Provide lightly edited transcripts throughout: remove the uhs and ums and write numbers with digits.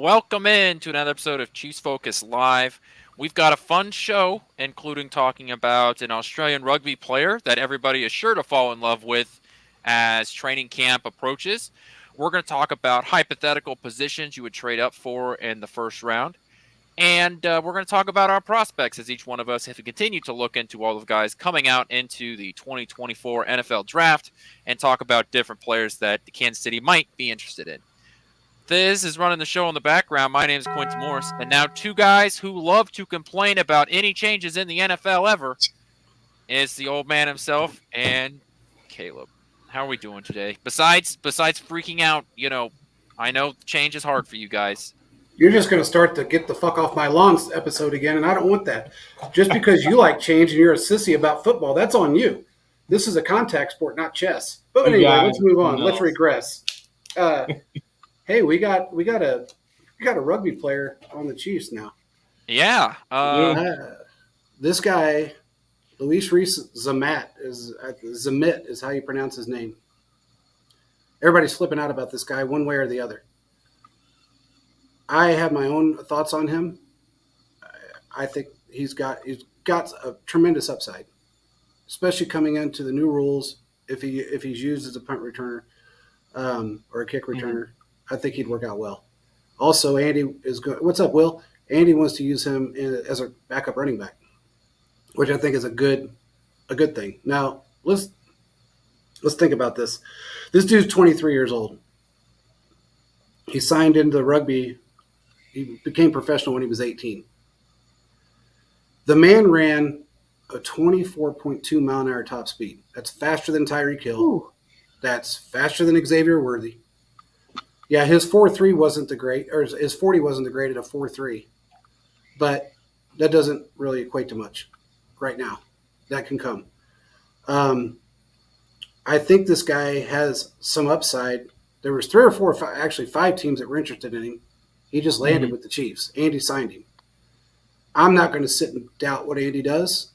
welcome in to another episode of Chiefs Focus Live. We've got a fun show, including talking about an Australian rugby player that everybody is sure to fall in love with as training camp approaches. We're going to talk about hypothetical positions you would trade up for in the first round. And we're going to talk about our prospects as each one of us have continued to look into all of the guys coming out into the 2024 NFL Draft and talk about different players that the Kansas City might be interested in. This is running the show in the background. My name is Quentin Morris, and now two guys who love to complain about any changes in the NFL ever is the old man himself and Caleb. How are we doing today? Besides freaking out, I know change is hard for you guys. You're just going to start the get the fuck off my lawn episode again, and I don't want that. Just because you like change and you're a sissy about football, that's on you. This is a contact sport, not chess. But anyway, let's move on. Let's regress. Hey, we got a rugby player on the Chiefs now. Yeah. This guy, Luis Zamet is how you pronounce his name. Everybody's flipping out about this guy one way or the other. I have my own thoughts on him. I think he's got a tremendous upside, especially coming into the new rules. If he's used as a punt returner or a kick returner, I think he'd work out well. Also, Andy is good. What's up, Will? Andy wants to use him as a backup running back, which I think is a good thing. Now let's think about this. This dude's 23 years old. He signed into rugby. He became professional when he was 18. The man ran a 24.2 mile an hour top speed. That's faster than Tyreek Hill. Ooh. That's faster than Xavier Worthy. Yeah, his 4.3 wasn't the great, or his 40 wasn't the great at a 4.3, but that doesn't really equate to much right now. That can come. I think this guy has some upside. There was 3 or 4, actually 5 teams that were interested in him. He just landed with the Chiefs. Andy signed him. I'm not going to sit and doubt what Andy does,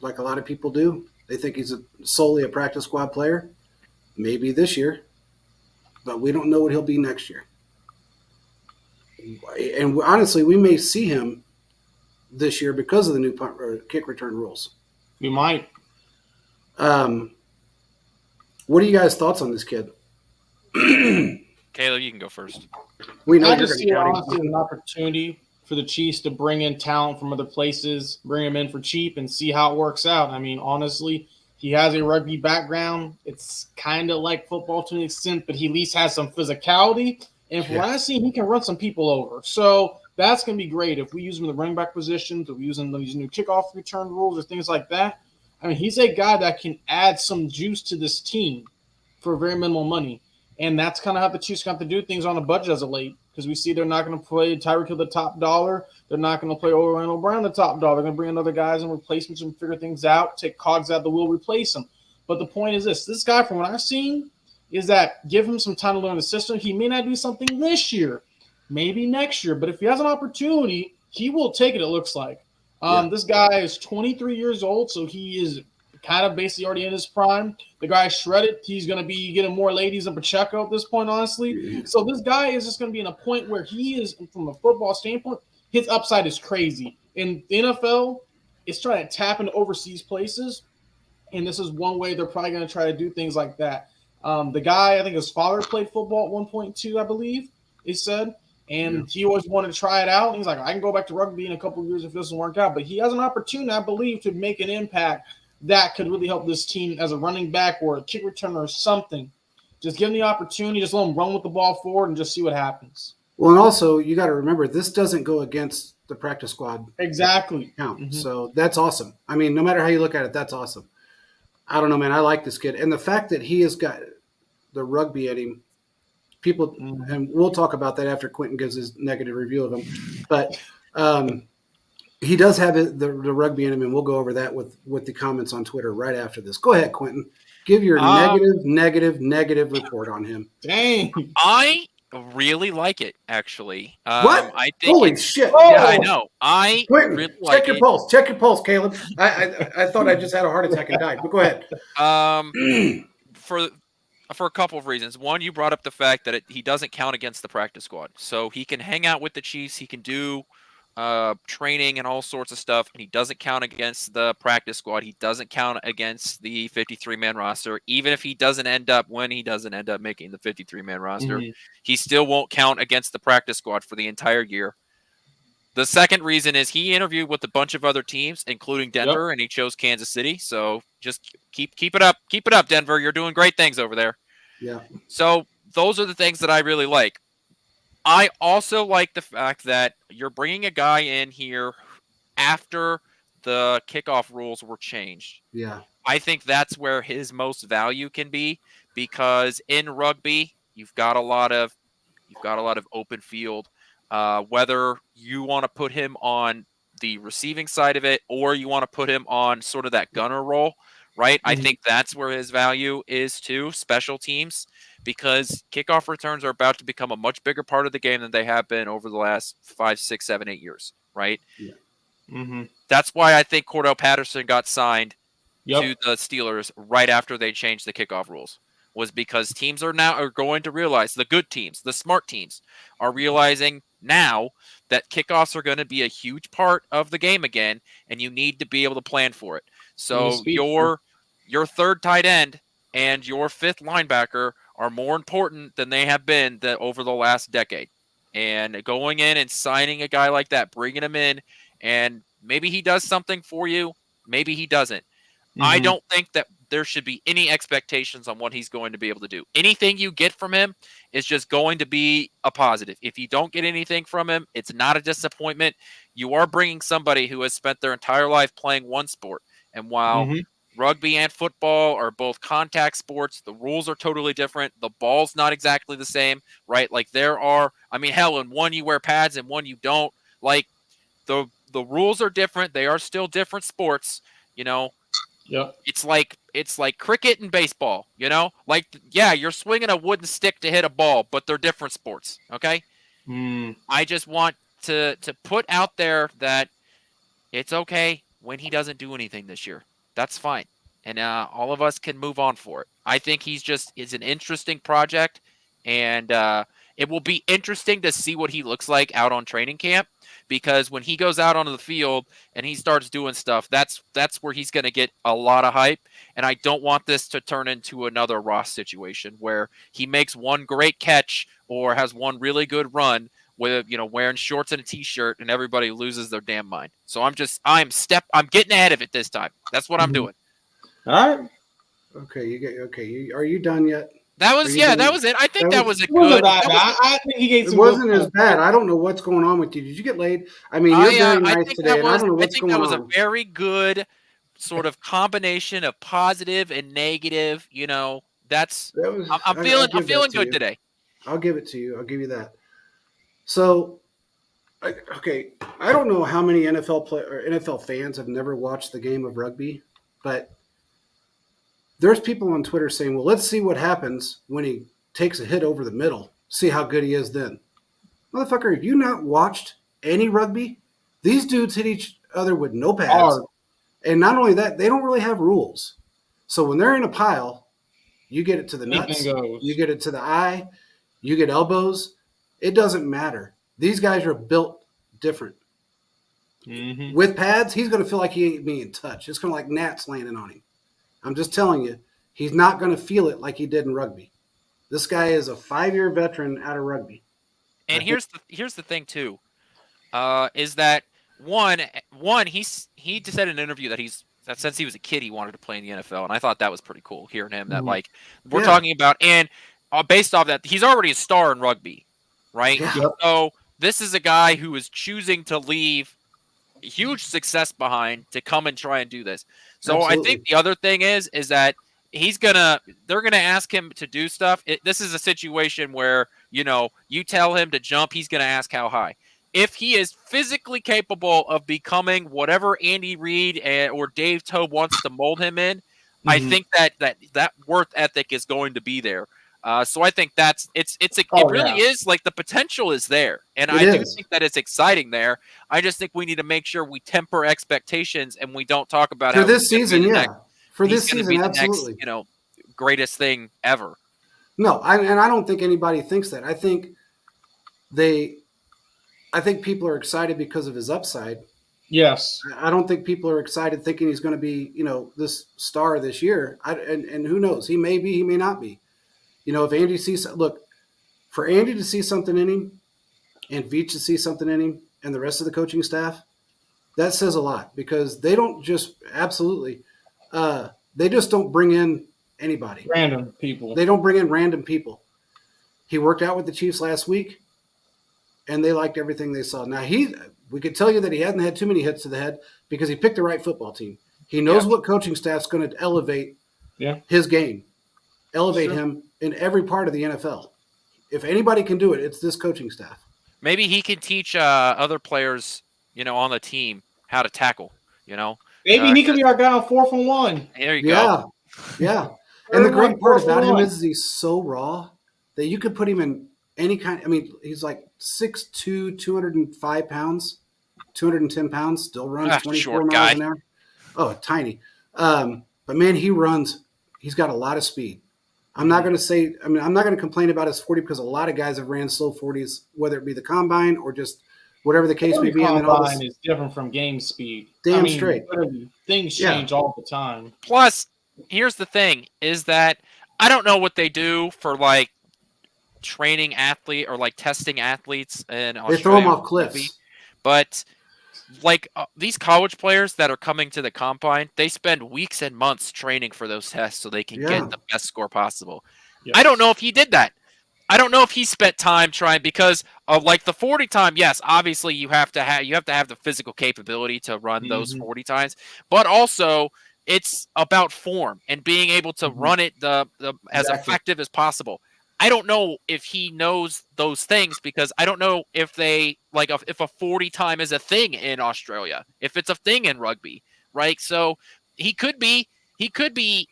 like a lot of people do. They think he's solely a practice squad player. Maybe this year, but we don't know what he'll be next year. And honestly, we may see him this year because of the new punt or kick return rules. We might. What are you guys' thoughts on this kid? Caleb, you can go first. We know I just see honestly an opportunity for the Chiefs to bring in talent from other places, bring them in for cheap, and see how it works out. I mean, honestly, he has a rugby background. It's kind of like football to an extent, but he at least has some physicality. And from what I've seen, he can run some people over. So that's going to be great. If we use him in the running back positions, if we use him in these new kickoff return rules or things like that, I mean, he's a guy that can add some juice to this team for very minimal money. And that's kind of how the Chiefs got to do things on a budget as of late, because we see they're not going to play Tyreek Hill the top dollar. They're not going to play Orlando Brown the top dollar. They're going to bring in other guys and replacements and figure things out, take cogs out of the wheel, replace them. But the point is this guy, from what I've seen, is that give him some time to learn the system. He may not do something this year, maybe next year, but if he has an opportunity, he will take it, it looks like. This guy is 23 years old, so he is kind of basically already in his prime. The guy's shredded. He's going to be getting more ladies than Pacheco at this point, honestly. So this guy is just going to be in a point where he is, from a football standpoint, his upside is crazy. In the NFL, it's trying to tap into overseas places, and this is one way they're probably going to try to do things like that. The guy, I think his father played football at 1.2, I believe, he said, and he always wanted to try it out. He's like, I can go back to rugby in a couple of years if it doesn't work out. But he has an opportunity, I believe, to make an impact that could really help this team as a running back or a kick returner or something. Just give him the opportunity, just let him run with the ball forward and just see what happens. Well, and also you got to remember, this doesn't go against the practice squad. Exactly. Count. So that's awesome. I mean, no matter how you look at it, that's awesome. I don't know, man. I like this kid. And the fact that he has got the rugby at him, people, and we'll talk about that after Quentin gives his negative review of him. But he does have the rugby in him, and we'll go over that with the comments on Twitter right after this. Go ahead, Quentin. Give your negative report on him. Dang. I really like it, actually. What? I think Holy shit. Yeah, I know. Quentin, really check like your it. pulse. Check your pulse, Caleb. I thought I just had a heart attack and died, but go ahead. for a couple of reasons. One, you brought up the fact that he doesn't count against the practice squad, so he can hang out with the Chiefs. He can do training and all sorts of stuff, and he doesn't count against the practice squad. He doesn't count against the 53-man roster. Even if he doesn't end up making the 53-man roster, he still won't count against the practice squad for the entire year. The second reason is he interviewed with a bunch of other teams, including Denver, and he chose Kansas City. So just keep it up. Keep it up, Denver. You're doing great things over there. Yeah. So those are the things that I really like. I also like the fact that you're bringing a guy in here after the kickoff rules were changed. Yeah. I think that's where his most value can be, because in rugby, you've got a lot of open field. Whether you want to put him on the receiving side of it or you want to put him on sort of that gunner role, right? I think that's where his value is too, special teams, because kickoff returns are about to become a much bigger part of the game than they have been over the last 5, 6, 7, 8 years, right? Yeah. That's why I think Cordell Patterson got signed to the Steelers right after they changed the kickoff rules, was because teams are going to realize, the good teams, the smart teams, are realizing now that kickoffs are going to be a huge part of the game again, and you need to be able to plan for it. So your third tight end and your fifth linebacker are more important than they have been over the last decade. And going in and signing a guy like that, bringing him in, and maybe he does something for you, maybe he doesn't. I don't think that there should be any expectations on what he's going to be able to do. Anything you get from him is just going to be a positive. If you don't get anything from him, it's not a disappointment. You are bringing somebody who has spent their entire life playing one sport. And while rugby and football are both contact sports, the rules are totally different. The ball's not exactly the same, right? Like hell, in one you wear pads and one you don't. Like the rules are different. They are still different sports, Yeah. It's like cricket and baseball, Like, yeah, you're swinging a wooden stick to hit a ball, but they're different sports, okay? I just want to put out there that it's okay when he doesn't do anything this year. That's fine. And all of us can move on for it. I think is an interesting project, and it will be interesting to see what he looks like out on training camp, because when he goes out onto the field and he starts doing stuff, that's where he's going to get a lot of hype. And I don't want this to turn into another Ross situation where he makes one great catch or has one really good run with, wearing shorts and a t-shirt and everybody loses their damn mind. So I'm getting ahead of it this time. That's what I'm doing. All right. Okay. Are you done yet? That was it. I think that was a good. Good. I think he gave It some wasn't as bad. I don't know what's going on with you. Did you get laid? I mean, you're very nice today, and I don't know what's going on. I think that was a very good sort of combination of positive and negative. I'm feeling good today. I'll give it to you. I'll give you that. So, I don't know how many NFL fans have never watched the game of rugby, but there's people on Twitter saying, well, let's see what happens when he takes a hit over the middle. See how good he is then. Motherfucker, have you not watched any rugby? These dudes hit each other with no pads. And not only that, they don't really have rules. So when they're in a pile, you get it to the nuts, you get it to the eye, you get elbows. It doesn't matter. These guys are built different. With pads, he's going to feel like he ain't being touched. It's going to like gnats landing on him. I'm just telling you, he's not going to feel it like he did in rugby. This guy is a 5-year veteran out of rugby. And here's the thing too, is that one he just said in an interview that since he was a kid he wanted to play in the NFL, and I thought that was pretty cool hearing him that like we're talking about, and based off that he's already a star in rugby, right? Yeah. So this is a guy who is choosing to leave huge success behind to come and try and do this. So absolutely. I think the other thing is that they're gonna ask him to do stuff. This is a situation where you tell him to jump, he's gonna ask how high. If he is physically capable of becoming whatever Andy Reid or Dave Toub wants to mold him in, I think that work ethic is going to be there. So I think it really is like the potential is there, and I do think that it's exciting there. I just think we need to make sure we temper expectations and we don't talk about for this season. For this season, be the absolutely. next, greatest thing ever. No, and I don't think anybody thinks that. They, I think people are excited because of his upside. Yes. I don't think people are excited thinking he's going to be, this star this year. And who knows? He may be, he may not be. If Andy sees, look, for Andy to see something in him and Veach to see something in him and the rest of the coaching staff, that says a lot because they don't just they just don't bring in anybody. Random people. They don't bring in random people. He worked out with the Chiefs last week and they liked everything they saw. Now we could tell you that he hasn't had too many hits to the head because he picked the right football team. He knows what coaching staff's going to elevate his game, elevate him in every part of the NFL. If anybody can do it, it's this coaching staff. Maybe he can teach other players, on the team how to tackle. Maybe he could be our guy on 4th and 1. There you go. Yeah. And the great part about him is he's so raw that you could put him in any kind. I mean, he's like 6'2", 205 pounds, 210 pounds, still runs 24 miles an hour. Oh, tiny. But man, he runs. He's got a lot of speed. I'm not going to complain about his 40 because a lot of guys have ran slow 40s, whether it be the combine or just whatever the case may be. Combine is different from game speed. Damn straight. Things change all the time. Plus, here's the thing: is that I don't know what they do for like training athlete or like testing athletes in Australia. They throw them off cliffs, but like these college players that are coming to the combine, they spend weeks and months training for those tests so they can get the best score possible. Yes. I don't know if he did that. I don't know if he spent time trying because like the 40 time. Yes, obviously you have to have the physical capability to run those 40 times, but also it's about form and being able to run it as effective as possible. I don't know if he knows those things because I don't know if they like if a 40 time is a thing in Australia, if it's a thing in rugby, right? So he could be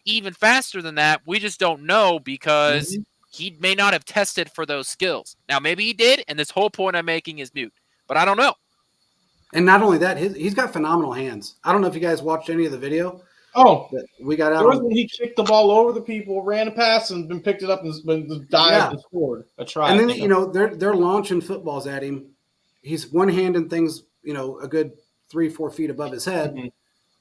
even faster than that. We just don't know because he may not have tested for those skills. Now maybe he did, and this whole point I'm making is moot, but I don't know. And not only that, he's got phenomenal hands. I don't know if you guys watched any of the video. Oh, we got out. He kicked the ball over the people, ran a pass, and then picked it up and dived and scored a try. And then they're launching footballs at him. He's one-handing things, a good 3-4 feet above his head,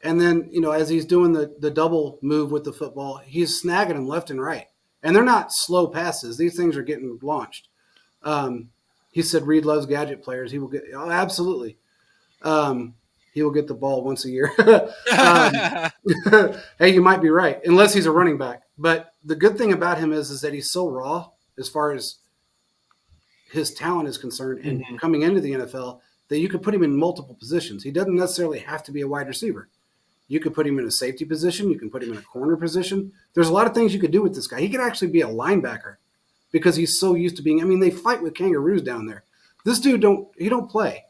and then as he's doing the double move with the football, he's snagging them left and right. And they're not slow passes; these things are getting launched. He said Reid loves gadget players. He will get absolutely. He will get the ball once a year. Hey, you might be right, unless he's a running back. But the good thing about him is that he's so raw as far as his talent is concerned and coming into the NFL that you could put him in multiple positions. He doesn't necessarily have to be a wide receiver. You could put him in a safety position. You can put him in a corner position. There's a lot of things you could do with this guy. He could actually be a linebacker because he's so used to being – they fight with kangaroos down there. This dude don't play.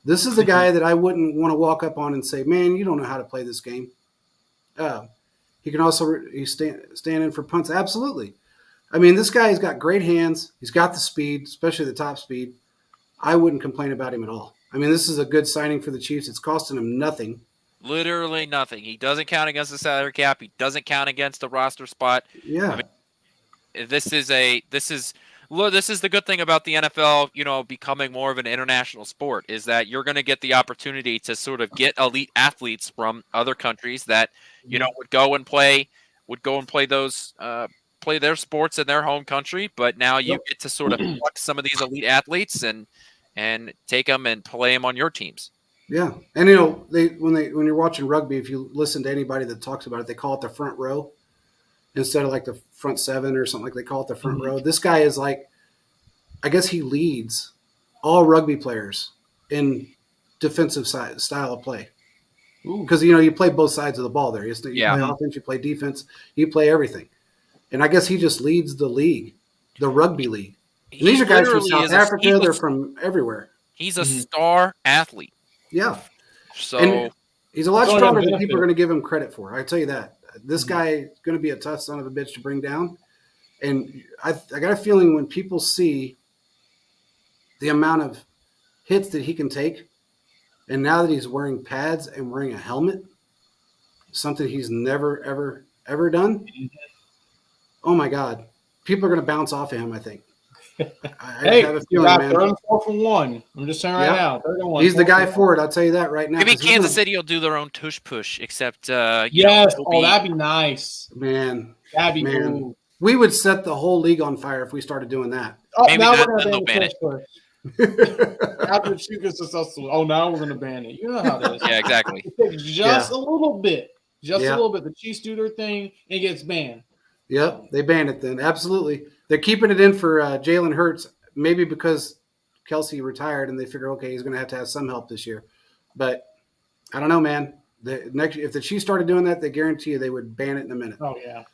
This is the guy that I wouldn't want to walk up on and say, man, you don't know how to play this game. He can also stand in for punts. Absolutely. This guy has got great hands. He's got the speed, especially the top speed. I wouldn't complain about him at all. This is a good signing for the Chiefs. It's costing him nothing. Literally nothing. He doesn't count against the salary cap. He doesn't count against the roster spot. Yeah. This is the good thing about the NFL, becoming more of an international sport is that you're going to get the opportunity to sort of get elite athletes from other countries that, would go and play those, play their sports in their home country. But now you get to sort of pluck some of these elite athletes and take them and play them on your teams. Yeah. And, when you're watching rugby, if you listen to anybody that talks about it, they call it the front row. Instead of like the front seven or something, like they call it the front row. This guy is like, I guess he leads all rugby players in defensive style of play. Because, you play both sides of the ball there. You play offense, you play defense, you play everything. And I guess he just leads the league, the rugby league. And these are guys from South Africa. They're from everywhere. He's a star athlete. Yeah. So and he's a lot stronger than people are going to give him credit for. I tell you that. This guy is going to be a tough son of a bitch to bring down. And I got a feeling when people see the amount of hits that he can take, and now that he's wearing pads and wearing a helmet, something he's never, ever, ever done, oh my God, people are going to bounce off of him. I think. Hey, have a feeling, man. They're on 4-1. I'm just saying right now. He's the guy for it. I'll tell you that right now. Maybe Kansas City will do their own tush push, except yes. That'd be nice. Man, that'd be cool. We would set the whole league on fire if we started doing that. Oh, maybe now we're going to ban it. After the shoot gets successful, now we're going to ban it. You know how it is. Yeah, exactly. Just a little bit. Just a little bit. The Chiefs do their thing and it gets banned. Yep, they banned it then. Absolutely. They're keeping it in for Jalen Hurts, maybe because Kelsey retired and they figure, okay, he's going to have some help this year. But I don't know, man. If the Chiefs started doing that, they guarantee you they would ban it in a minute. Oh, yeah.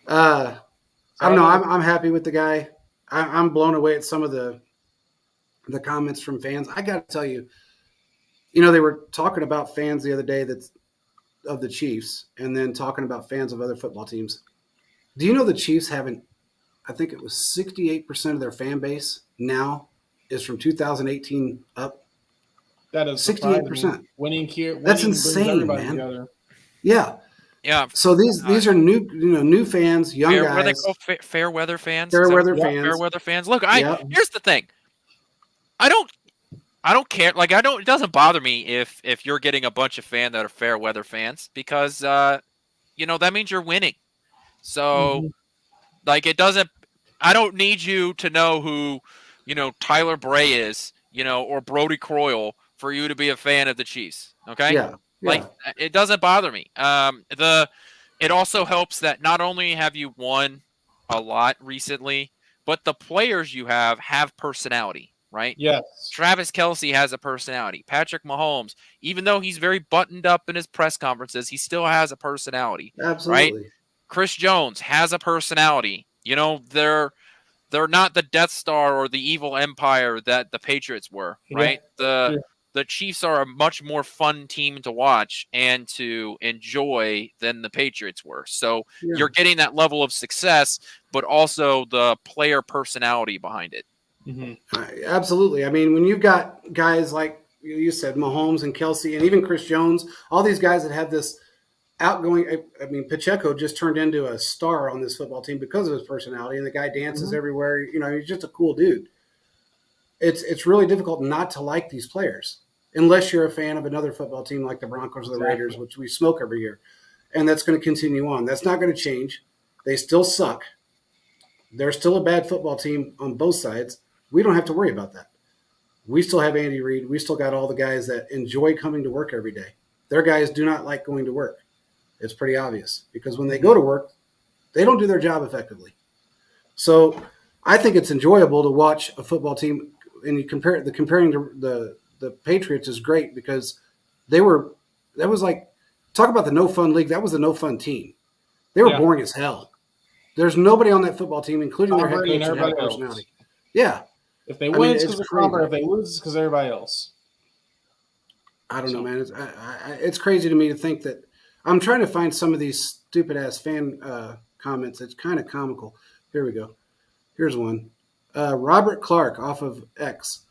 I don't know. I'm happy with the guy. I'm blown away at some of the comments from fans. I got to tell you, they were talking about fans the other day of the Chiefs and then talking about fans of other football teams. Do you know the Chiefs haven't, I think it was 68% of their fan base now is from 2018 up. That is 68%. Winning here. That's insane, man. Together. Yeah. Yeah. So these are new fans, young guys. What are they called? Fair weather fans. Fair weather fans. Fair weather fans. Look, here's the thing. I don't care. Like it doesn't bother me if you're getting a bunch of fans that are fair weather fans because that means you're winning. So it doesn't. I don't need you to know who Tyler Bray is, or Brody Croyle for you to be a fan of the Chiefs. Okay. Yeah. It doesn't bother me. It also helps that not only have you won a lot recently, but the players you have personality, right? Yes. Travis Kelce has a personality. Patrick Mahomes, even though he's very buttoned up in his press conferences, he still has a personality. Absolutely. Right? Chris Jones has a personality. They're not the Death Star or the evil empire that the Patriots were, right? Yeah. The Chiefs are a much more fun team to watch and to enjoy than the Patriots were. So you're getting that level of success, but also the player personality behind it. Mm-hmm. Absolutely. I mean, when you've got guys like you said, Mahomes and Kelsey and even Chris Jones, all these guys that have this outgoing, Pacheco just turned into a star on this football team because of his personality, and the guy dances everywhere. He's just a cool dude. It's really difficult not to like these players unless you're a fan of another football team like the Broncos or the Raiders, which we smoke every year. And that's going to continue on. That's not going to change. They still suck. They're still a bad football team on both sides. We don't have to worry about that. We still have Andy Reid. We still got all the guys that enjoy coming to work every day. Their guys do not like going to work. It's pretty obvious because when they go to work, they don't do their job effectively. So I think it's enjoyable to watch a football team, and comparing to the Patriots is great because that was like, talk about the no fun league. That was the no fun team. They were boring as hell. There's nobody on that football team, including their head coach, and their personality. Yeah. If they win, it's because of Cromber. If they lose, it's because of everybody else. I don't know, man. It's crazy to me to think that I'm trying to find some of these stupid ass fan comments. It's kind of comical. Here we go. Here's one. Robert Clark off of X.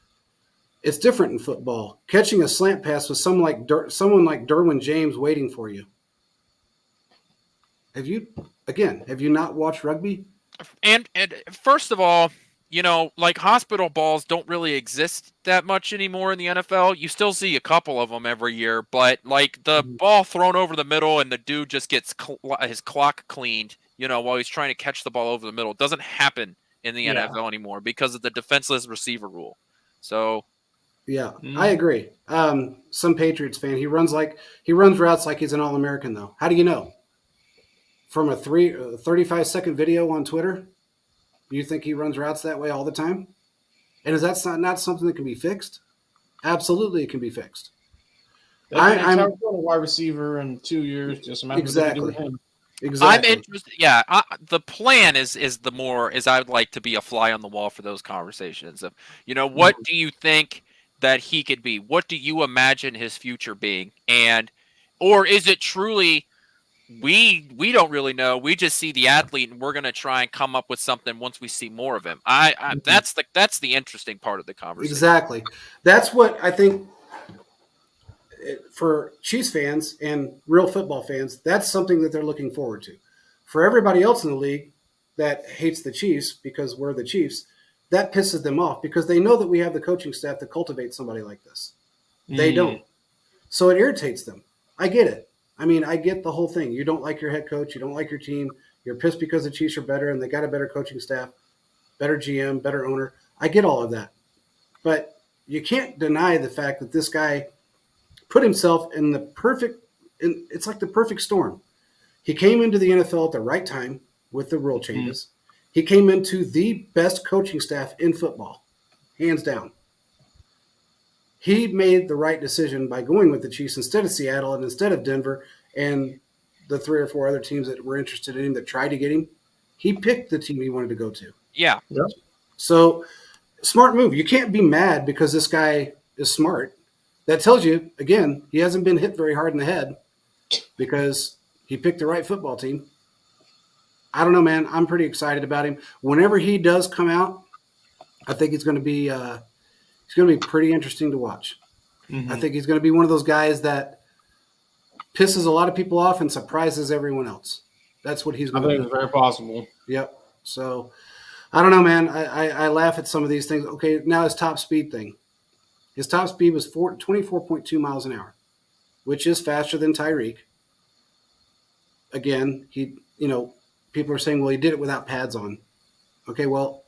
It's different in football. Catching a slant pass with someone like Derwin James waiting for you. Have you not watched rugby? And first of all, hospital balls don't really exist that much anymore in the NFL. You still see a couple of them every year, but the ball thrown over the middle and the dude just gets his clock cleaned, while he's trying to catch the ball over the middle. It doesn't happen in the NFL anymore because of the defenseless receiver rule. So, I agree. Some Patriots fan, he runs routes like he's an All-American though. How do you know? From a 35-second video on Twitter? Do you think he runs routes that way all the time? And is that not something that can be fixed? Absolutely, it can be fixed. I'm a wide receiver in 2 years. Just exactly. I'm interested. Yeah, the plan is I would like to be a fly on the wall for those conversations of, what do you think that he could be? What do you imagine his future being? Or is it truly? We don't really know. We just see the athlete, and we're going to try and come up with something once we see more of him. That's the interesting part of the conversation. Exactly. That's what I think for Chiefs fans and real football fans, that's something that they're looking forward to. For everybody else in the league, that hates the Chiefs because we're the Chiefs, that pisses them off because they know that we have the coaching staff to cultivate somebody like this. They don't. So it irritates them. I get it. I mean, I get the whole thing. You don't like your head coach. You don't like your team. You're pissed because the Chiefs are better and they got a better coaching staff, better GM, better owner. I get all of that. But you can't deny the fact that this guy put himself in the perfect – it's like the perfect storm. He came into the NFL at the right time with the rule changes. He came into the best coaching staff in football, hands down. He made the right decision by going with the Chiefs instead of Seattle and instead of Denver and the 3 or 4 other teams that were interested in him that tried to get him. He picked the team he wanted to go to. Yeah. Yep. So, smart move. You can't be mad because this guy is smart. That tells you, again, he hasn't been hit very hard in the head because he picked the right football team. I don't know, man. I'm pretty excited about him. Whenever he does come out, I think it's going to be pretty interesting to watch. Mm-hmm. I think he's going to be one of those guys that pisses a lot of people off and surprises everyone else. That's what he's going to do. I think it's very possible. Yep. So, I don't know, man. I laugh at some of these things. Okay, now his top speed thing. His top speed was 24.2 miles an hour, which is faster than Tyreek. Again, people are saying, well, he did it without pads on. Okay, well,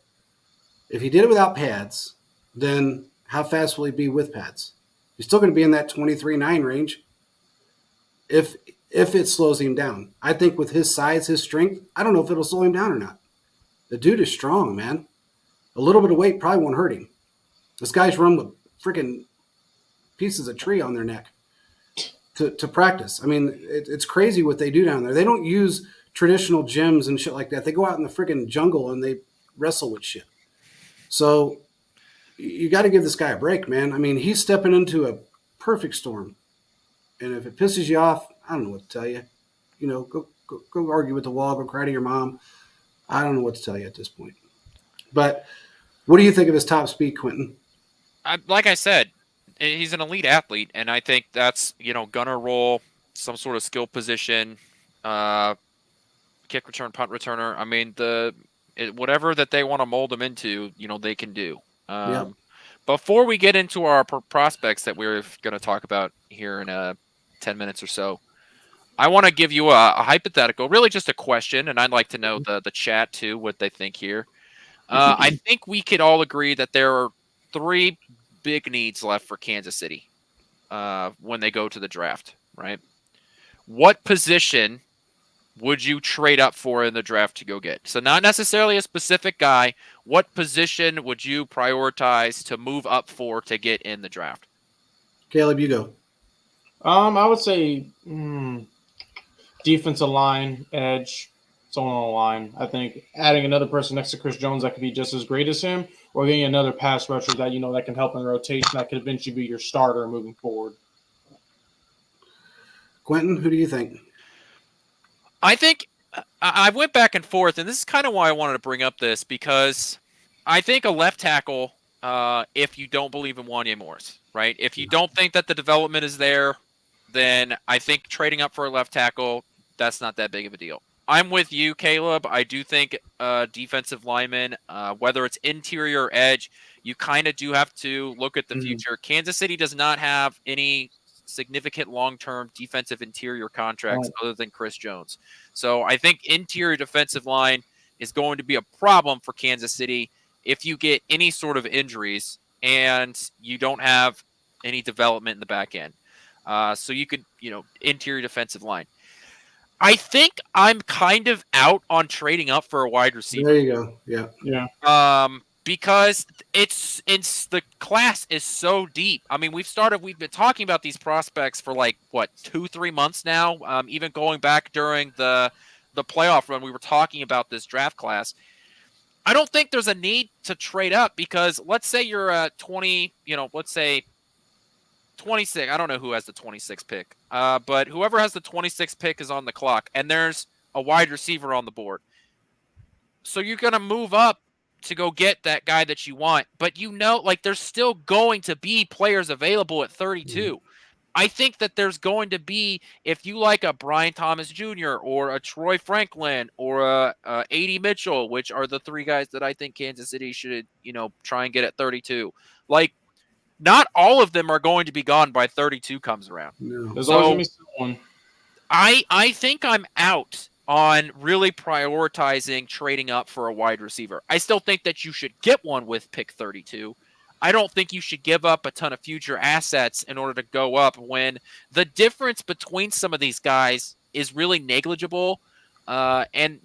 if he did it without pads, then how fast will he be with pads? He's still going to be in that 23.9 range if it slows him down. I think with his size, his strength, I don't know if it'll slow him down or not. The dude is strong, man. A little bit of weight probably won't hurt him. This guy's run with freaking pieces of tree on their neck to practice. I mean, it's crazy what they do down there. They don't use traditional gyms and shit like that. They go out in the freaking jungle and they wrestle with shit. So you got to give this guy a break, man. I mean, he's stepping into a perfect storm. And if it pisses you off, I don't know what to tell you. Go argue with the wall, go cry to your mom. I don't know what to tell you at this point. But what do you think of his top speed, Quentin? Like I said, he's an elite athlete, and I think that's, gunner roll, some sort of skill position, kick return, punt returner. I mean, whatever that they want to mold him into, they can do. Yep. Before we get into our prospects that we're going to talk about here in 10 minutes or so, I want to give you a hypothetical, really just a question, and I'd like to know the chat too, what they think here. I think we could all agree that there are 3 big needs left for Kansas City when they go to the draft, right? What position would you trade up for in the draft to go get? So not necessarily a specific guy. What position would you prioritize to move up for to get in the draft? Caleb, you go. I would say defensive line, edge, someone on the line. I think adding another person next to Chris Jones that could be just as great as him, or getting another pass rusher that that can help in the rotation that could eventually be your starter moving forward. Quentin, who do you think? I think I went back and forth, and this is kind of why I wanted to bring up this, because I think a left tackle, if you don't believe in Wanya Morris, right? If you don't think that the development is there, then I think trading up for a left tackle, that's not that big of a deal. I'm with you, Caleb. I do think defensive lineman, whether it's interior or edge, you kind of do have to look at the future. Kansas City does not have any significant long-term defensive interior contracts other than Chris Jones. So I think interior defensive line is going to be a problem for Kansas City if you get any sort of injuries and you don't have any development in the back end. So you could, interior defensive line. I think I'm kind of out on trading up for a wide receiver. There you go. Yeah. Because it's the class is so deep. I mean, we've been talking about these prospects for 2-3 months now. Even going back during the playoff run, we were talking about this draft class. I don't think there's a need to trade up because let's say you're at 20, let's say 26. I don't know who has the 26th pick. But whoever has the 26th pick is on the clock, and there's a wide receiver on the board. So you're going to move up to go get that guy that you want. But there's still going to be players available at 32. I think that there's going to be, if you like a Brian Thomas Jr. or a Troy Franklin or a A.D. Mitchell, which are the three guys that I think Kansas City should, try and get at 32. Like, not all of them are going to be gone by 32 comes around. No. There's always going to be someone. I think I'm out on really prioritizing trading up for a wide receiver. I still think that you should get one with pick 32. I don't think you should give up a ton of future assets in order to go up when the difference between some of these guys is really negligible, and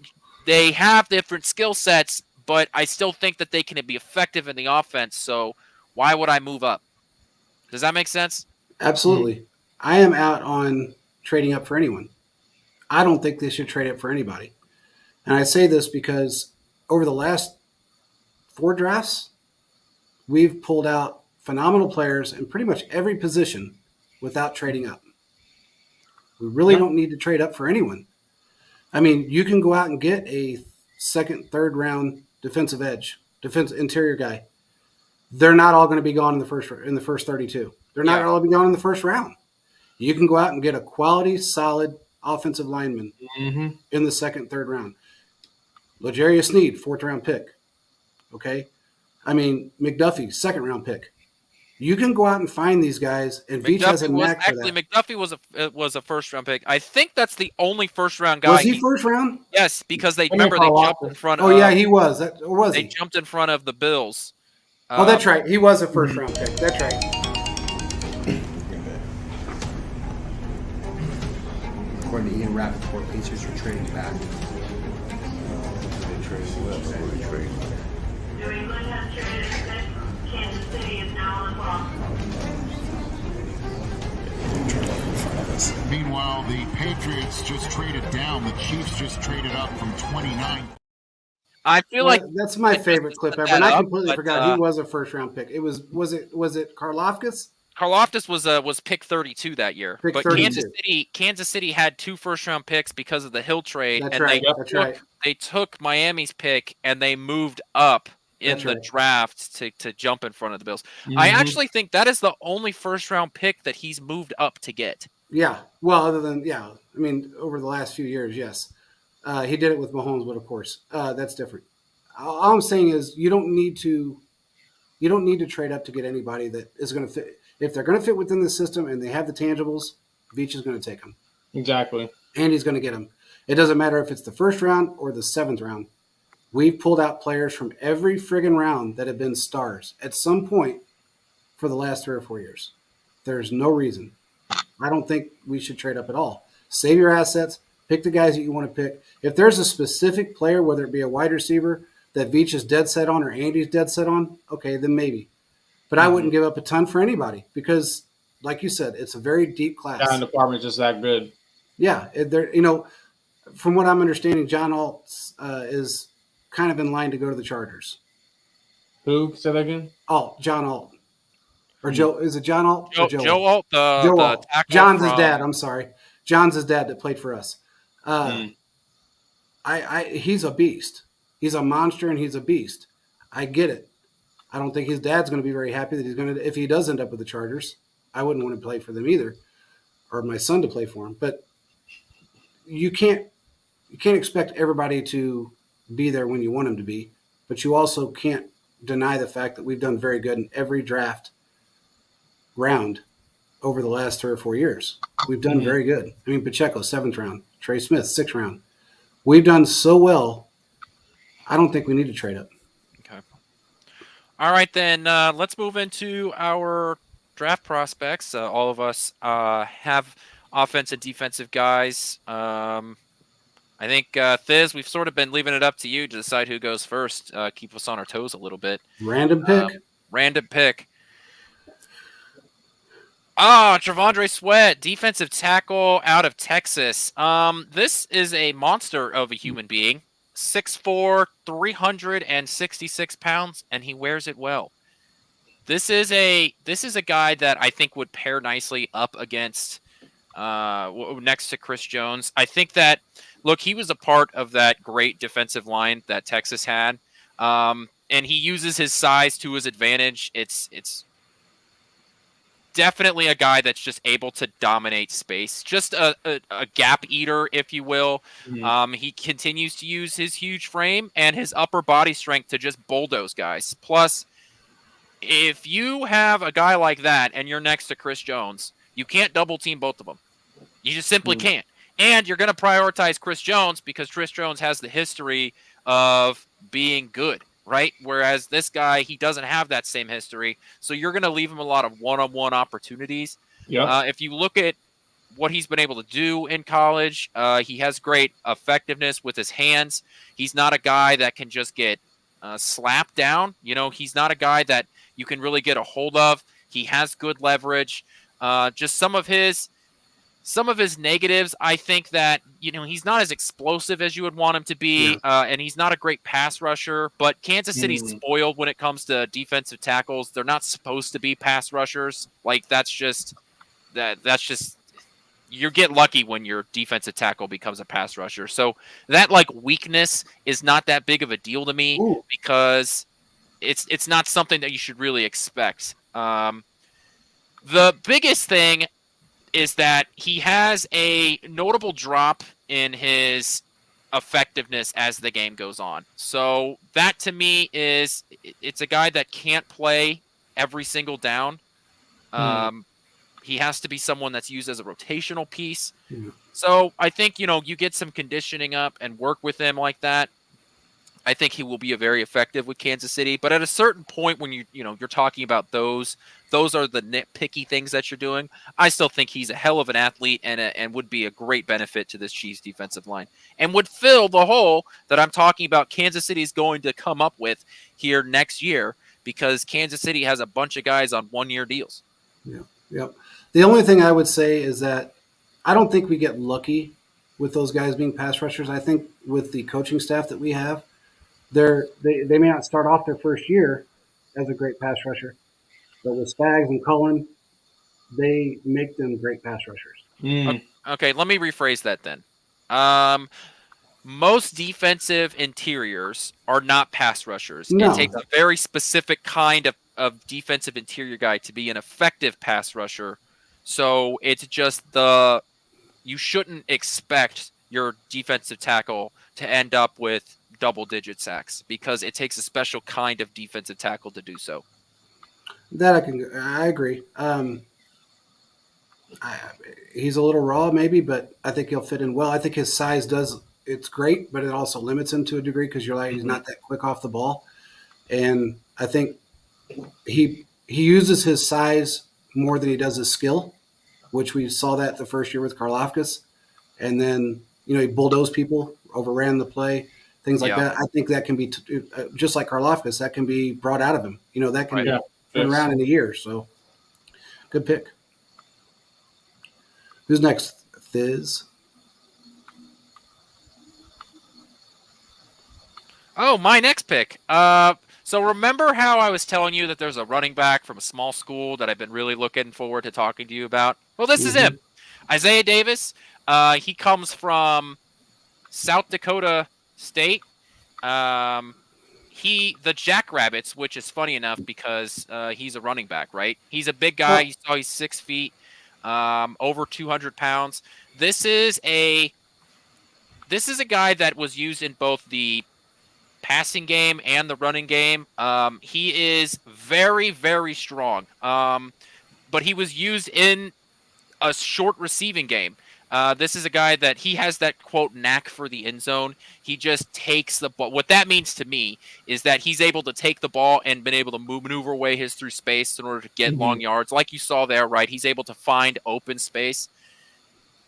they have different skill sets, but I still think that they can be effective in the offense, so why would I move up? Does that make sense? Absolutely. I am out on trading up for anyone. I don't think they should trade up for anybody. And I say this because over the last 4 drafts, we've pulled out phenomenal players in pretty much every position without trading up. We really don't need to trade up for anyone. I mean, you can go out and get a second, third round defensive interior guy. They're not all going to be gone in the first 32. They're not all going to be gone in the first round. You can go out and get a quality, solid offensive lineman in the second, third round. L'Jarius Sneed, 4th round pick. Okay? I mean, McDuffie, 2nd round pick. You can go out and find these guys, and Veach has a knack for that. McDuffie was a 1st round pick. I think that's the only 1st round guy. Was he 1st round? Yes, because they jumped in front of. Oh yeah, he was. They jumped in front of the Bills. Oh, that's right. He was a 1st round pick. That's right. According to Ian Rappaport, Pacers are trading back. They trade left or they trade back. New England has traded six. Kansas City is now on the clock. Meanwhile, the Patriots just traded down. The Chiefs just traded up from 29. I feel like that's my favorite clip ever, and I completely forgot he was a 1st round pick. It was it Karlaftis? Karlaftis was pick 32 that year, pick but 32. Kansas City had 2 1st round picks because of the Hill trade, that's and right. they took Miami's pick and they moved up in the draft to jump in front of the Bills. I actually think that is the only 1st round pick that he's moved up to get. Yeah, well, other than I mean, over the last few years, yes, he did it with Mahomes, but of course, that's different. All I'm saying is you don't need to trade up to get anybody that is going to fit. If they're going to fit within the system and they have the tangibles, Veach is going to take them. Exactly. And he's going to get them. It doesn't matter if it's the 1st round or the 7th round. We've pulled out players from every friggin' round that have been stars at some point for the last 3 or 4 years. There's no reason. I don't think we should trade up at all. Save your assets. Pick the guys that you want to pick. If there's a specific player, whether it be a wide receiver that Veach is dead set on or Andy's dead set on, okay, then maybe. But I wouldn't give up a ton for anybody because, like you said, it's a very deep class. That department is just that good. Yeah, from what I'm understanding, John Alt is kind of in line to go to the Chargers. Who? Say that again? John Alt. Or Joe, is it John Alt? Joe Alt, Joe Alt. John's his dad. I'm sorry. John's his dad that played for us. He's a beast. He's a monster and he's a beast. I get it. I don't think his dad's going to be very happy that if he does end up with the Chargers. I wouldn't want to play for them either, or my son to play for him. But you can't expect everybody to be there when you want them to be. But you also can't deny the fact that we've done very good in every draft round over the last 3 or 4 years. We've done very good. I mean, Pacheco, 7th round. Trey Smith, 6th round. We've done so well, I don't think we need to trade up. Okay. All right, then let's move into our draft prospects. All of us have offensive, defensive guys. I think, Thiz, we've sort of been leaving it up to you to decide who goes first. Keep us on our toes a little bit. Random pick. Random pick. Trevondre Sweat, defensive tackle out of Texas. This is a monster of a human being. 6'4", 366 pounds, and he wears it well. This is a guy that I think would pair nicely up against next to Chris Jones. I think that, look, he was a part of that great defensive line that Texas had, and he uses his size to his advantage. definitely a guy that's just able to dominate space, just a gap eater, if you will. He continues to use his huge frame and his upper body strength to just bulldoze guys. Plus, if you have a guy like that and you're next to Chris Jones, you can't double team both of them. You just simply can't. And you're going to prioritize Chris Jones because Chris Jones has the history of being good, right? Whereas this guy, he doesn't have that same history. So you're going to leave him a lot of one-on-one opportunities. If you look at what he's been able to do in college, he has great effectiveness with his hands. He's not a guy that can just get slapped down. He's not a guy that you can really get a hold of. He has good leverage. Just some of his negatives, I think that, he's not as explosive as you would want him to be, and he's not a great pass rusher, but Kansas City's spoiled when it comes to defensive tackles. They're not supposed to be pass rushers. Like, that's just you get lucky when your defensive tackle becomes a pass rusher. So that, weakness is not that big of a deal to me because it's not something that you should really expect. The biggest thing is that he has a notable drop in his effectiveness as the game goes on. So that to me it's a guy that can't play every single down. He has to be someone that's used as a rotational piece. So I think, you get some conditioning up and work with him like that. I think he will be very effective with Kansas City. But at a certain point when you're talking about those are the nitpicky things that you're doing. I still think he's a hell of an athlete and would be a great benefit to this Chiefs defensive line and would fill the hole that I'm talking about Kansas City is going to come up with here next year because Kansas City has a bunch of guys on 1-year deals. Yeah. The only thing I would say is that I don't think we get lucky with those guys being pass rushers. I think with the coaching staff that we have, they may not start off their first year as a great pass rusher, but with Spags and Cullen, they make them great pass rushers. Okay, let me rephrase that then. Most defensive interiors are not pass rushers. No. It takes a very specific kind of defensive interior guy to be an effective pass rusher. So it's just you shouldn't expect your defensive tackle to end up with double-digit sacks because it takes a special kind of defensive tackle to do so. That I agree. He's a little raw maybe, but I think he'll fit in well. I think his size it's great, but it also limits him to a degree because he's not that quick off the ball. And I think he uses his size more than he does his skill, which we saw that the first year with Karlaftis. And then, he bulldozed people, overran the play, things like that. I think that can be, just like Karlaftis, that can be brought out of him. That can turn around in a year. So, good pick. Who's next? Thiz. Oh, my next pick. So remember how I was telling you that there's a running back from a small school that I've been really looking forward to talking to you about? Well, this is him. Isaiah Davis. He comes from South Dakota State. The Jackrabbits, which is funny enough because he's a running back, right? He's a big guy. He's 6 feet, over 200 pounds. This is a guy that was used in both the passing game and the running game. He is very, very strong. But he was used in a short receiving game. This is a guy that he has that, quote, knack for the end zone. He just takes the ball. What that means to me is that he's able to take the ball and been able to maneuver away through space in order to get long yards. Like you saw there, right? He's able to find open space.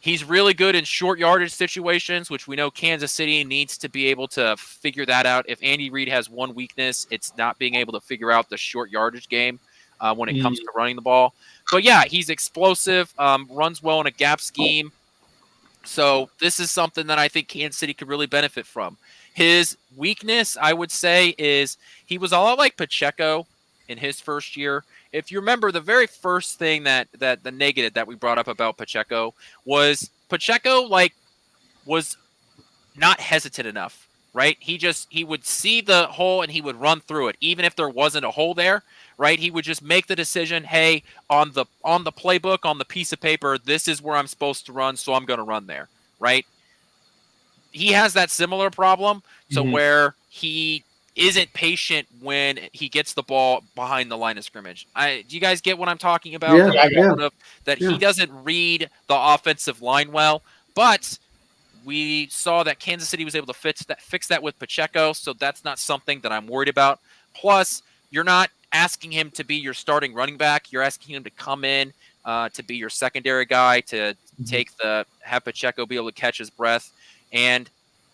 He's really good in short yardage situations, which we know Kansas City needs to be able to figure that out. If Andy Reid has one weakness, it's not being able to figure out the short yardage game when it comes to running the ball. But yeah, he's explosive, runs well in a gap scheme. So this is something that I think Kansas City could really benefit from. His weakness, I would say, is he was a lot like Pacheco in his first year. If you remember, the very first thing that the negative that we brought up about Pacheco was Pacheco was not hesitant enough right? He would see the hole and he would run through it, even if there wasn't a hole there, right? He would just make the decision, hey, on the playbook, on the piece of paper, this is where I'm supposed to run, so I'm going to run there, right? He has that similar problem, so where he isn't patient when he gets the ball behind the line of scrimmage. Do you guys get what I'm talking about? That he doesn't read the offensive line well, but we saw that Kansas City was able to fix that with Pacheco, so that's not something that I'm worried about. Plus, you're not asking him to be your starting running back. You're asking him to come in to be your secondary guy, to have Pacheco be able to catch his breath. And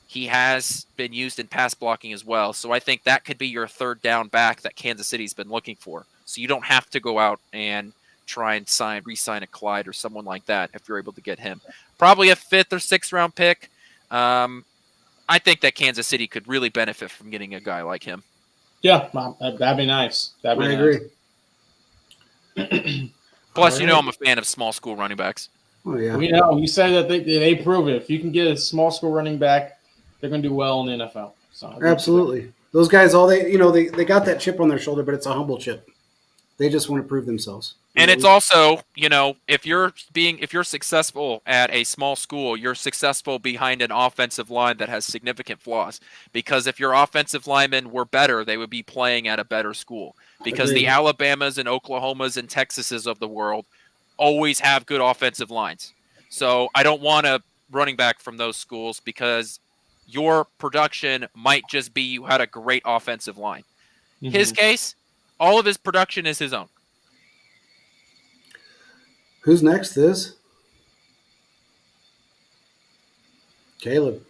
he has been used in pass blocking as well. So I think that could be your third down back that Kansas City's been looking for. So you don't have to go out and try and re-sign a Clyde or someone like that if you're able to get him. Probably a 5th or 6th round pick. I think that Kansas City could really benefit from getting a guy like him. Yeah, that'd be nice. I agree. Plus, I'm a fan of small school running backs. Oh yeah. We know. You said that they prove it. If you can get a small school running back, they're going to do well in the NFL. So absolutely, those guys, they got that chip on their shoulder, but it's a humble chip. They just want to prove themselves. And it's also, if you're successful at a small school, you're successful behind an offensive line that has significant flaws. Because if your offensive linemen were better, they would be playing at a better school. Because the Alabamas and Oklahomas and Texases of the world always have good offensive lines. So I don't want a running back from those schools because your production might just be you had a great offensive line. His case, all of his production is his own. Who's next, This? Caleb.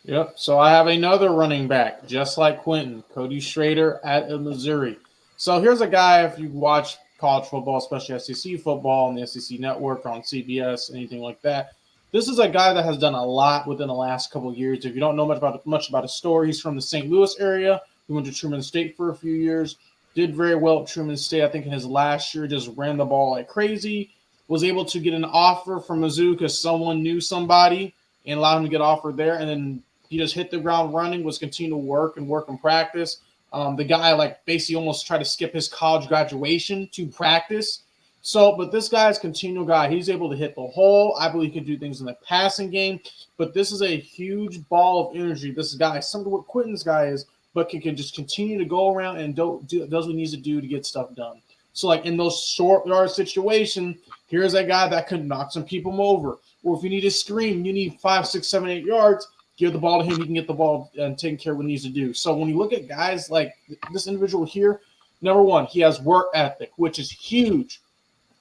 Yep. So I have another running back, just like Quentin, Cody Schrader at Missouri. So here's a guy, if you watch college football, especially SEC football on the SEC network, on CBS, anything like that, this is a guy that has done a lot within the last couple of years. If you don't know much about his story, he's from the St. Louis area. He went to Truman State for a few years, did very well at Truman State. I think in his last year, just ran the ball like crazy. Was able to get an offer from Mizzou because someone knew somebody and allowed him to get offered there. And then he just hit the ground running, was continue to work and practice. The guy basically almost tried to skip his college graduation to practice. So, but this guy is a continual guy. He's able to hit the hole. I believe he can do things in the passing game. But this is a huge ball of energy. This guy, similar to what Quentin's guy is, but can just continue to go around and does what he needs to do to get stuff done. So, in those short yard situations, here's a guy that could knock some people over. Or if you need a screen, you need 5, 6, 7, 8 yards, give the ball to him. He can get the ball and take care of what he needs to do. So when you look at guys like this individual here, number one, he has work ethic, which is huge.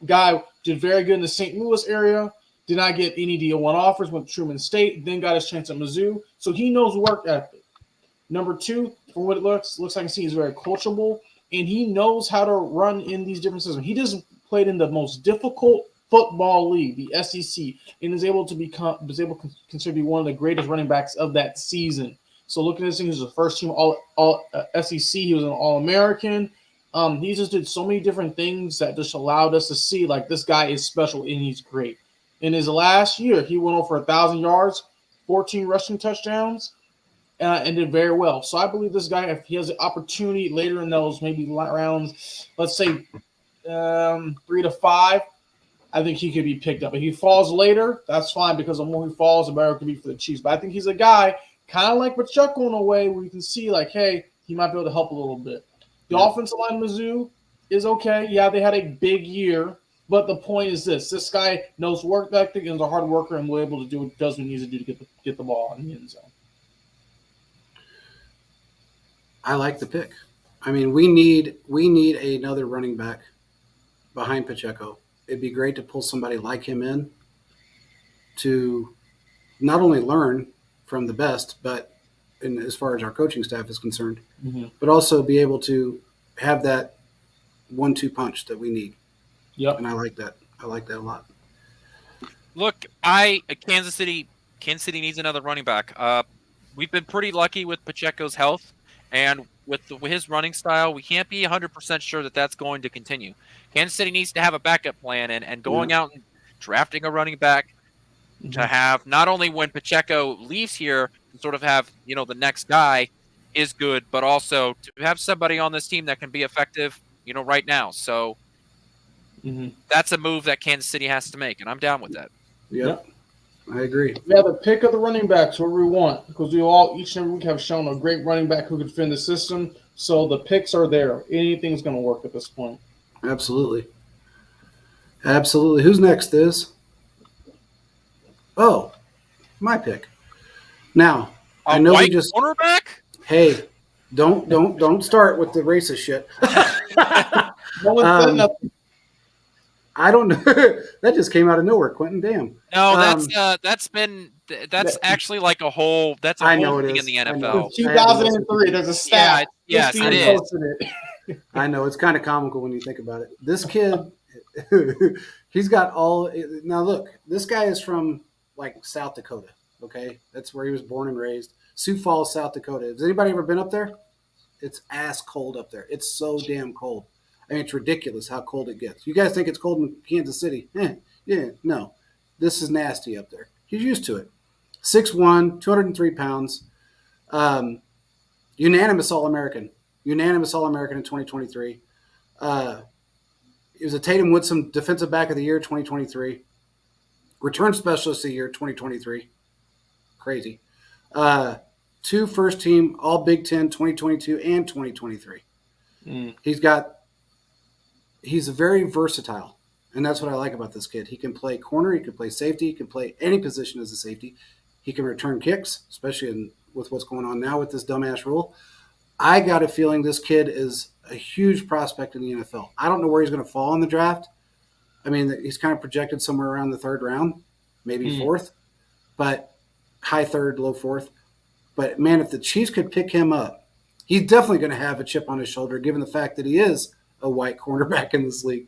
Guy did very good in the St. Louis area, did not get any D1 offers, went to Truman State, then got his chance at Mizzou. So he knows work ethic. Number two, from what it looks like I can see, he's very coachable, and he knows how to run in these different systems. He just played in the most difficult football league, the SEC, and is able to consider to be one of the greatest running backs of that season. So looking at this thing, he was a first team all SEC. He was an All-American. He just did so many different things that just allowed us to see this guy is special and he's great. In his last year, he went over 1,000 yards, 14 rushing touchdowns, and did very well. So I believe this guy, if he has an opportunity later in those maybe rounds, let's say 3 to 5, I think he could be picked up. If he falls later, that's fine because the more he falls, the better it could be for the Chiefs. But I think he's a guy kind of like Pacheco in a way where you can see hey, he might be able to help a little bit. The offensive line, Mizzou, is okay. Yeah, they had a big year, but the point is this guy knows work ethic and is a hard worker and will be able to do what he needs to do to get the ball in the end zone. I like the pick. I mean, we need another running back behind Pacheco. It'd be great to pull somebody like him in to not only learn from the best, but as far as our coaching staff is concerned, but also be able to have that 1-2 punch that we need. Yep. And I like that. I like that a lot. Look, Kansas City needs another running back. We've been pretty lucky with Pacheco's health, and with his running style, we can't be 100% sure that that's going to continue. Kansas City needs to have a backup plan, and going out and drafting a running back to have not only when Pacheco leaves here, to sort of have, the next guy is good, but also to have somebody on this team that can be effective, right now. So that's a move that Kansas City has to make, and I'm down with that. Yep. I agree. We have a pick of the running backs where we want, because we all each and every week have shown a great running back who can fit in the system. So the picks are there. Anything's going to work at this point. Absolutely. Absolutely. Who's next, Is? Oh, my pick. Now, I know we just cornerback. Hey, don't start with the racist shit. No one said nothing. I don't know. That just came out of nowhere, Quentin. Damn. No, that's actually like a whole thing in the NFL. 2003. There's a stat. Yes, it is. I know, it's kind of comical when you think about it. This kid, he's got all. Now look, this guy is from like South Dakota. Okay, that's where he was born and raised. Sioux Falls, South Dakota. Has anybody ever been up there? It's ass cold up there. It's so damn cold. I mean, it's ridiculous how cold it gets. You guys think it's cold in Kansas City? Yeah, no. This is nasty up there. He's used to it. 6'1", 203 pounds. Unanimous All-American. Unanimous All-American in 2023. He was a Tatum Woodson Defensive Back of the Year 2023. Return Specialist of the Year 2023. Crazy. 2 first-team All-Big Ten 2022 and 2023. He's very versatile, and that's what I like about this kid. He can play corner, he can play safety, he can play any position as a safety. He can return kicks, especially with what's going on now with this dumbass rule. I got a feeling this kid is a huge prospect in the NFL. I don't know where he's going to fall in the draft. I mean, he's kind of projected somewhere around the 3rd round, maybe 4th, but high 3rd, low 4th. But, man, if the Chiefs could pick him up, he's definitely going to have a chip on his shoulder given the fact that he is a white cornerback in this league.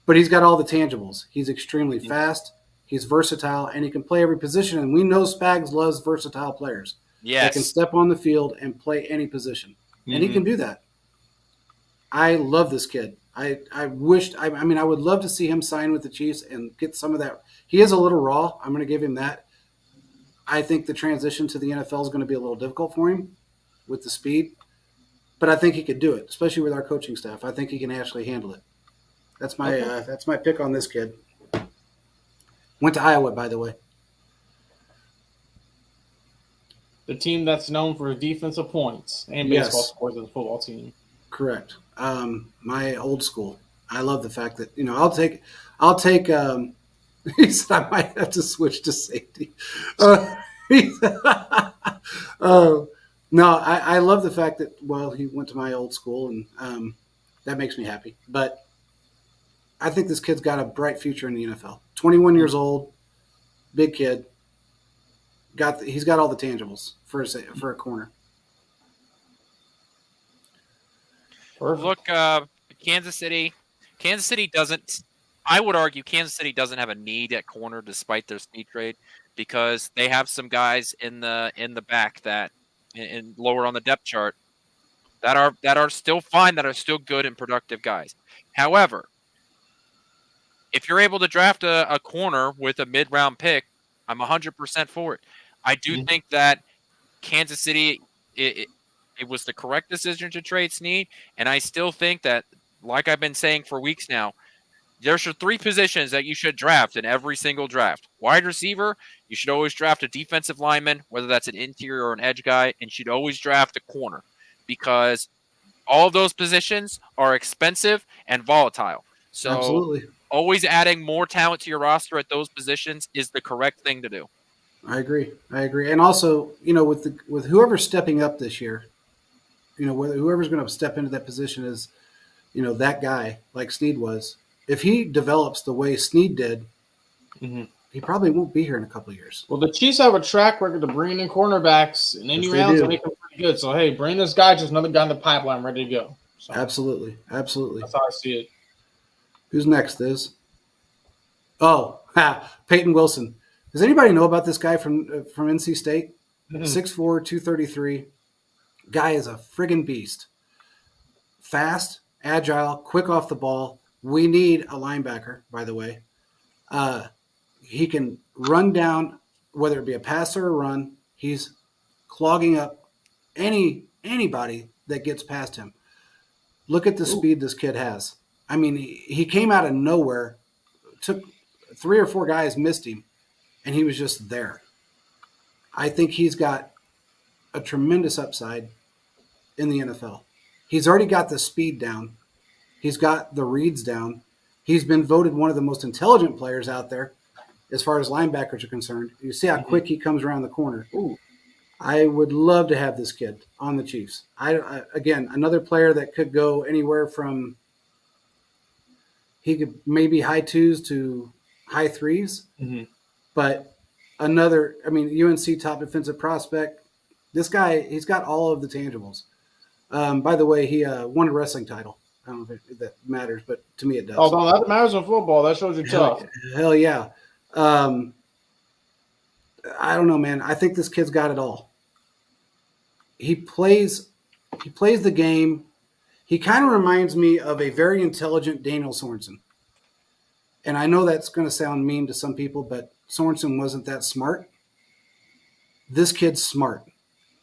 But he's got all the tangibles. He's extremely fast, he's versatile, and he can play every position. And we know Spags loves versatile players. Yes. That can step on the field and play any position. And he can do that. I love this kid. I would love to see him sign with the Chiefs and get some of that. He is a little raw. I'm going to give him that. I think the transition to the NFL is going to be a little difficult for him with the speed. But I think he could do it, especially with our coaching staff. I think he can actually handle it. That's my pick on this kid. Went to Iowa, by the way. The team that's known for defensive points and baseball scores as a football team. Correct. My old school. I love the fact that I'll take. He said I might have to switch to safety. No, I love the fact that, he went to my old school, and that makes me happy. But I think this kid's got a bright future in the NFL. 21 years old, big kid. He's got all the tangibles for a corner. Perfect. Look, Kansas City doesn't. I would argue Kansas City doesn't have a need at corner despite their speed trade because they have some guys in the back that. And lower on the depth chart that are still fine, that are still good and productive guys. However, if you're able to draft a corner with a mid-round pick, I'm 100% for it. I do think that Kansas City, it was the correct decision to trade Snead, and I still think that, like I've been saying for weeks now, there are 3 positions that you should draft in every single draft. Wide receiver, you should always draft a defensive lineman, whether that's an interior or an edge guy, and you should always draft a corner because all of those positions are expensive and volatile. So Absolutely. Always adding more talent to your roster at those positions is the correct thing to do. I agree. And also, with whoever's stepping up this year, whoever's going to step into that position is, that guy like Snead was. If he develops the way Snead did, he probably won't be here in a couple of years. Well, the Chiefs have a track record of bringing in cornerbacks in any rounds and make them pretty good. So, hey, bring this guy, just another guy in the pipeline ready to go. So, Absolutely. That's how I see it. Who's next, Is? Peyton Wilson. Does anybody know about this guy from NC State? 6'4", 233. Guy is a friggin' beast. Fast, agile, quick off the ball. We need a linebacker, by the way. He can run down, whether it be a pass or a run. He's clogging up anybody that gets past him. Look at the speed this kid has. I mean, he came out of nowhere, took 3 or 4 guys, missed him, and he was just there. I think he's got a tremendous upside in the NFL. He's already got the speed down. He's got the reads down. He's been voted one of the most intelligent players out there as far as linebackers are concerned. You see how quick he comes around the corner. Ooh. I would love to have this kid on the Chiefs. Again, another player that could go anywhere from he could maybe high 2s to high 3s. Mm-hmm. But UNC top defensive prospect. This guy, he's got all of the tangibles. By the way, he won a wrestling title. I don't know if that matters, but to me it does. Oh, no, that matters in football. That shows you're tough. Hell yeah. I don't know, man. I think this kid's got it all. He plays the game. He kind of reminds me of a very intelligent Daniel Sorensen. And I know that's going to sound mean to some people, but Sorensen wasn't that smart. This kid's smart.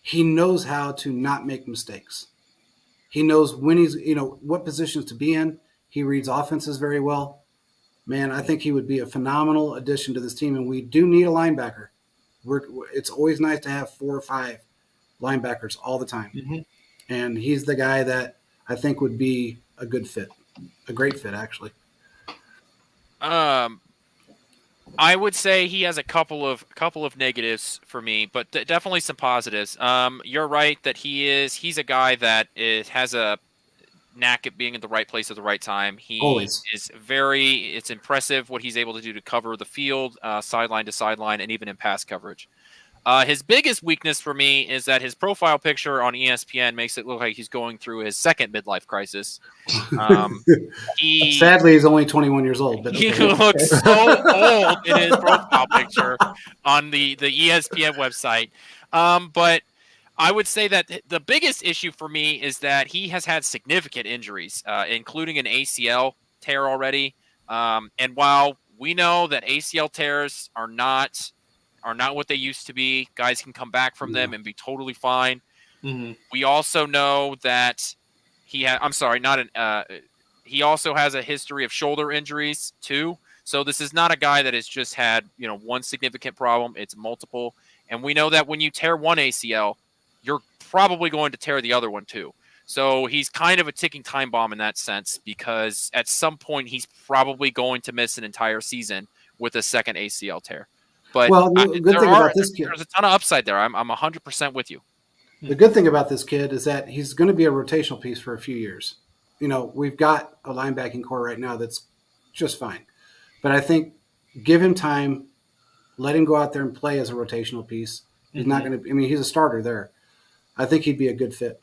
He knows how to not make mistakes. He knows when what positions to be in. He reads offenses very well. Man, I think he would be a phenomenal addition to this team, and we do need a linebacker. It's always nice to have 4 or 5 linebackers all the time. Mm-hmm. And he's the guy that I think would be a good fit, a great fit, actually. I would say he has a couple of negatives for me, but definitely some positives. You're right that he's a guy that has a knack at being at the right place at the right time. He Always. it's impressive what he's able to do to cover the field, sideline to sideline, and even in pass coverage. His biggest weakness for me is that his profile picture on ESPN makes it look like he's going through his second midlife crisis. Sadly, he's only 21 years old. But he looks so old in his profile picture on the ESPN website. But I would say that the biggest issue for me is that he has had significant injuries, including an ACL tear already. And while we know that ACL tears are not what they used to be, guys can come back from them and be totally fine. Mm-hmm. We also know that he also has a history of shoulder injuries too. So this is not a guy that has just had, one significant problem. It's multiple. And we know that when you tear one ACL, you're probably going to tear the other one too. So he's kind of a ticking time bomb in that sense, because at some point he's probably going to miss an entire season with a second ACL tear. But there's a ton of upside there. I'm 100% with you. The good thing about this kid is that he's going to be a rotational piece for a few years. We've got a linebacking core right now that's just fine. But I think give him time, let him go out there and play as a rotational piece. He's not going to – he's a starter there. I think he'd be a good fit.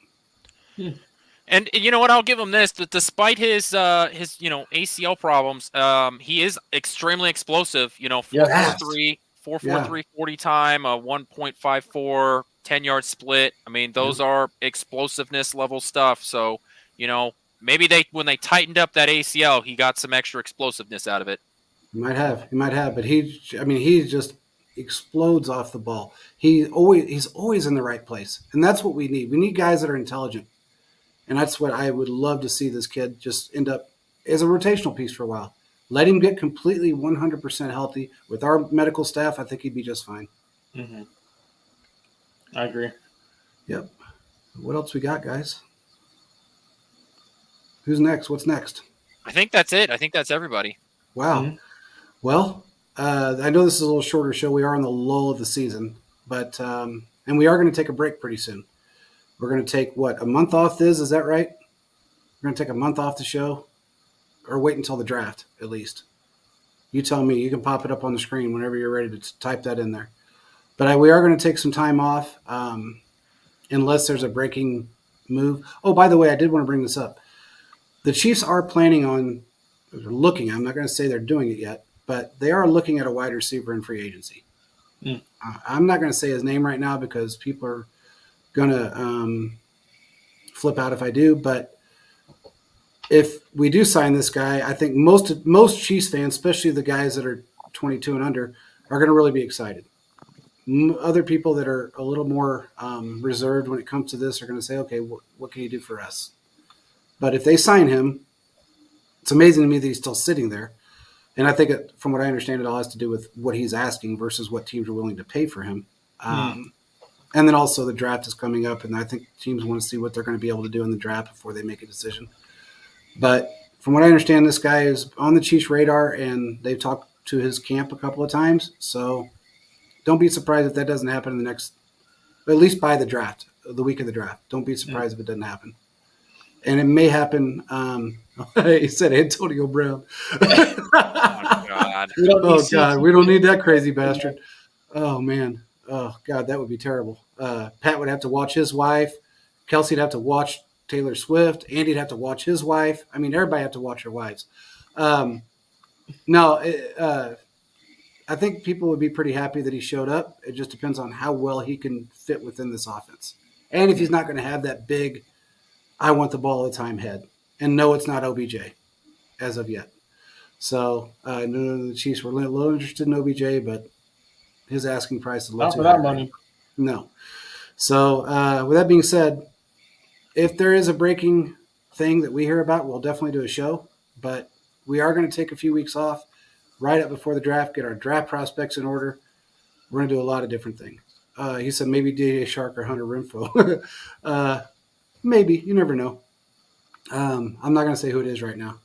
And you know what? I'll give him this. That despite his ACL problems, he is extremely explosive. 4.43 40 time, a 1.54 10-yard split. Those are explosiveness level stuff. So, maybe when they tightened up that ACL, he got some extra explosiveness out of it. He might have, but he just explodes off the ball. He's always in the right place, and that's what we need. We need guys that are intelligent, and that's what I would love to see this kid just end up as a rotational piece for a while. Let him get completely 100% healthy. With our medical staff, I think he'd be just fine. Mm-hmm. I agree. Yep. What else we got, guys? Who's next? What's next? I think that's it. I think that's everybody. Wow. Mm-hmm. Well, I know this is a little shorter show. We are in the lull of the season, but and we are going to take a break pretty soon. We're going to take, a month off is that right? We're going to take a month off the show, or wait until the draft, at least. You tell me. You can pop it up on the screen whenever you're ready to type that in there. But we are going to take some time off unless there's a breaking move. Oh, by the way, I did want to bring this up. The Chiefs are planning on looking. I'm not going to say they're doing it yet, but they are looking at a wide receiver in free agency. Mm. I'm not going to say his name right now because people are going to flip out if I do. But if we do sign this guy, I think most Chiefs fans, especially the guys that are 22 and under, are going to really be excited. Other people that are a little more reserved when it comes to this are going to say, okay, what can you do for us? But if they sign him, it's amazing to me that he's still sitting there. And I think, from what I understand, it all has to do with what he's asking versus what teams are willing to pay for him. And then also the draft is coming up, and I think teams want to see what they're going to be able to do in the draft before they make a decision. But from what I understand, this guy is on the Chiefs' radar, and they've talked to his camp a couple of times. So don't be surprised if that doesn't happen in the next, at least by the draft, the week of the draft. Don't be surprised if it doesn't happen. And it may happen. He said Antonio Brown. Oh, God. We don't need that crazy bastard. Oh, man. Oh, God, that would be terrible. Pat would have to watch his wife. Kelsey'd have to watch Taylor Swift. Andy'd have to watch his wife. I mean, everybody have to watch their wives. I think people would be pretty happy that he showed up. It just depends on how well he can fit within this offense. And if he's not going to have that big, I want the ball all the time head. And no, it's not OBJ as of yet. So the Chiefs were a little interested in OBJ, but his asking price is a little Not too for that high. money. No. So with that being said, if there is a breaking thing that we hear about, we'll definitely do a show. But we are going to take a few weeks off right up before the draft, get our draft prospects in order. We're going to do a lot of different things. He said maybe DJ Shark or Hunter Renfro. Maybe. You never know. I'm not going to say who it is right now.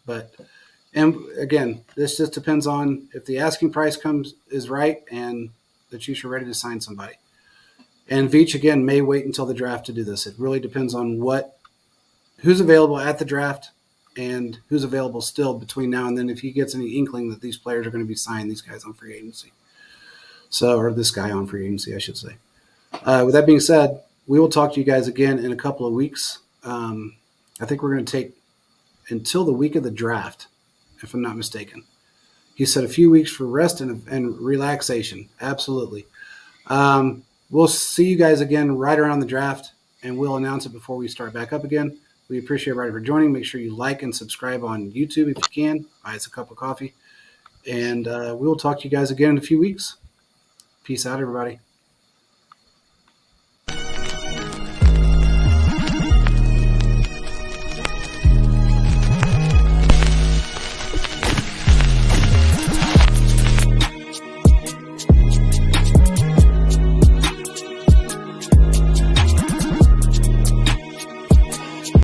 And again, this just depends on if the asking price is right and the Chiefs are ready to sign somebody. And Veach, again, may wait until the draft to do this. It really depends on who's available at the draft and who's available still between now and then, if he gets any inkling that these players are going to be signed, these guys on free agency. Or this guy on free agency, I should say. With that being said, we will talk to you guys again in a couple of weeks. I think we're going to take until the week of the draft, if I'm not mistaken. He said a few weeks for rest and relaxation. Absolutely. We'll see you guys again right around the draft, and we'll announce it before we start back up again. We appreciate everybody for joining. Make sure you like and subscribe on YouTube if you can. Buy us a cup of coffee. And we will talk to you guys again in a few weeks. Peace out, everybody.